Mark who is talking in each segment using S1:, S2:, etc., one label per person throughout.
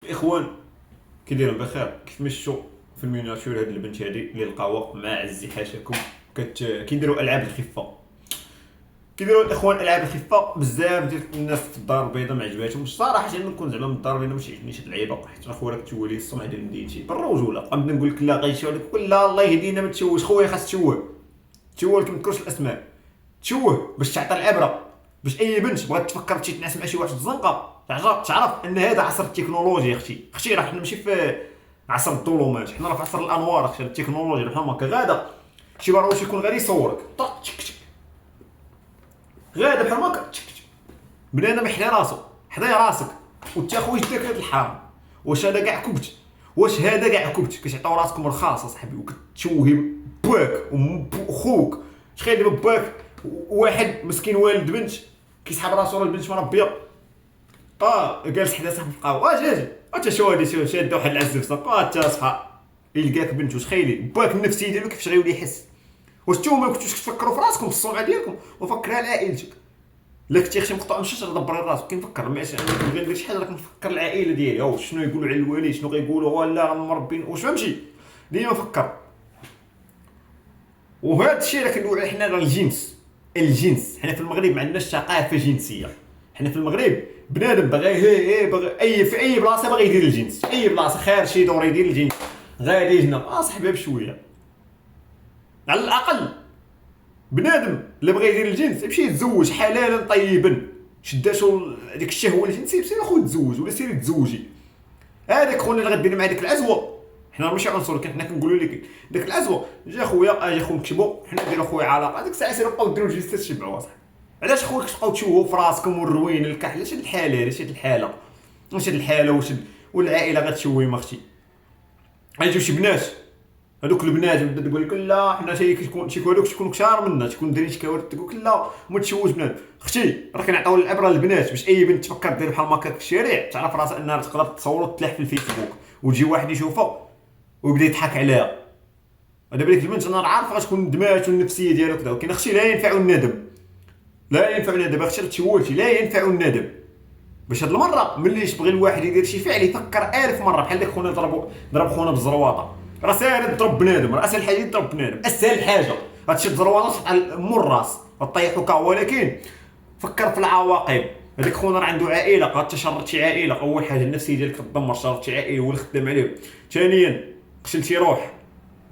S1: الاخوان كي دايرين بخير؟ كيف مشيتوا في الميناتور هاد البنت هادي اللي لقاوها مع عزي حاشاكم كيديروا العاب الخفه؟ كيديروا الاخوان العاب الخفه؟ بزاف ديال الناس في الدار البيضاء ما عجباتهمش الصراحه، انا نكون زعما من الدار البيضاء ما عجبنيش هاد اللعيبه، حيت اخويا راك تولي السمعه ديال مدينتي بالرجوله، غنبدا نقول لك لا غيشوه لك لا الله يهدينا ما تشوهش خويا، خاص تشوه ولكن ما تذكرش الاسماء، تشوه باش تعطي العبره، باش اي بنت بغات تفكر تمشي تنعس مع شي واحد في الزنقه تعرف ان هذا عصر التكنولوجيا. اختي راه حنا ماشي في عصر الظلمات، حنا راه في عصر الانوار. اختي التكنولوجيا بحال هكا غادا شي واحد يكون غادي يصورك طق تك تك غادا بحال هكا تك تك بنادم يحيا راسو حدايا راسك وانت خويا داك هاد الحرام. واش هذا كاع كبت؟ واش هذا كاع كبت؟ كتعطيو راسكم رخاص اصاحبي وكتشوهي باك وخوك. تخيل دابا باك واحد مسكين والد بنت كيسحب راسو البنت مربيه جالس حدا صاحب القهوه اجي انت شو هادي شاد واحد العزف صافا انت صحى يلقاك بنت. وتخيلي باك النفسي ديالو كيفاش غيولي يحس؟ واش نتوما ما كنتوش كتفكروا في راسكم في الصنعه ديالكم وفكرها لعائلتك؟ لا كنتي اختي مقطوع مشيت دبري راسك كنفكر ماشي غير ندير شي حاجه راك نفكر العائله ديالي او شنو يقولوا على الوالي شنو غيقولوا ولا راه مربين واش فهمتي ديما فكر. وهذا الشيء راه كندويو حنا راه الجنس حنا في المغرب ما عندناش ثقافه جنسيه. حنا في المغرب بنادم باغي باغي في اي بلاصه باغي يدير الجنس، في اي بلاصه خير شي دور يدير الجنس غادي يجنب صاحبي بشويه. على الاقل بنادم اللي بغى يدير الجنس يمشي يتزوج حلالا طيبا، شداتو ديك الشهوه الجنسيه سير اخويا تزوج ولا سيري تزوجي. هذاك خونا اللي غدير مع ديك العزوه حنا ماشي عنصر حنا كنقولوا لك ديك العزوه جا خويا اجي خو نكتبوا حنا نديروا خويا علاقه ديك الساعه سيروا بقاو ديروا الجنس تشبعوا اصاحبي. علاش خويا كتبقاو تشوهوا في راسكم والروين الكحل؟ اش هاد الحاله اش هاد الحاله واش هاد الحاله واش والعائله غتشوي ما اختي؟ غيجيو شي بنات هذوك البنات بدا تقول لك لا حنا شي هذوك تكونوا كثار منا تكون دايرين شي كوارث تقول لك لا وما تشوش بنات. اختي راه كنعطيو العبره للبنات باش اي بنت تفكر دير بحال هكا في الشارع تعرف راسها انها تقدر تصور وتلاح في الفيسبوك وتجي واحد يشوفها ويبدا يضحك عليها. دابا ديك البنت انا عارف غتكون ندمات والنفسيه ديالها كذا، ولكن اختي لا ينفع الندم، لا ينفع الندم اختي تشوهتي لا ينفع الندم. باش هاد المره ملي تبغي الواحد يدير شي فعل يفكر 1000 مره بحال داك خونا ضرب خونا بالزرواطه. راه ساهل تضرب بنادم، راه اسهل حاجه تضرب بنادم، اسهل حاجه غتشد زرواطه على مور الراس غطيحو كا. ولكن فكر في العواقب. هذاك خونا راه عنده عائله قد تشرد شي عائله، اول حاجه النفسيه ديالك تدمر، شرد شي عائله هو اللي خدام عليه. ثانيا قتلتي روح،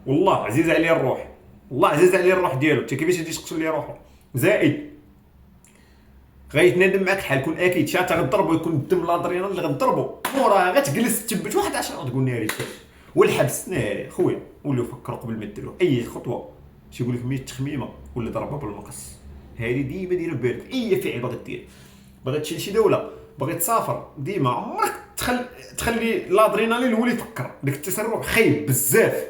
S1: والله عزيز عليه الروح، والله عزيز عليه الروح ديالو. انت كيفاش تجي تقتل ليه روحه؟ زائد غيتنادم معاك الحال كون اكيد شاتا غضربو يكون الدم لادرينال اللي غضربو موراه غتجلس تثبت واحد 10 تقول ناري والحبس ناري خويا. وليو فكروا قبل ما ديروا اي خطوه تيقول لك 100 تخميمه ولا ضربها بالمقص. هذه ديما دير بالك اي فعل باغي دير، باغي تمشي لشي دوله باغي تسافر ديما عمرك تخلي الادرينالين هو اللي يفكر. داك التسرع خايب بزاف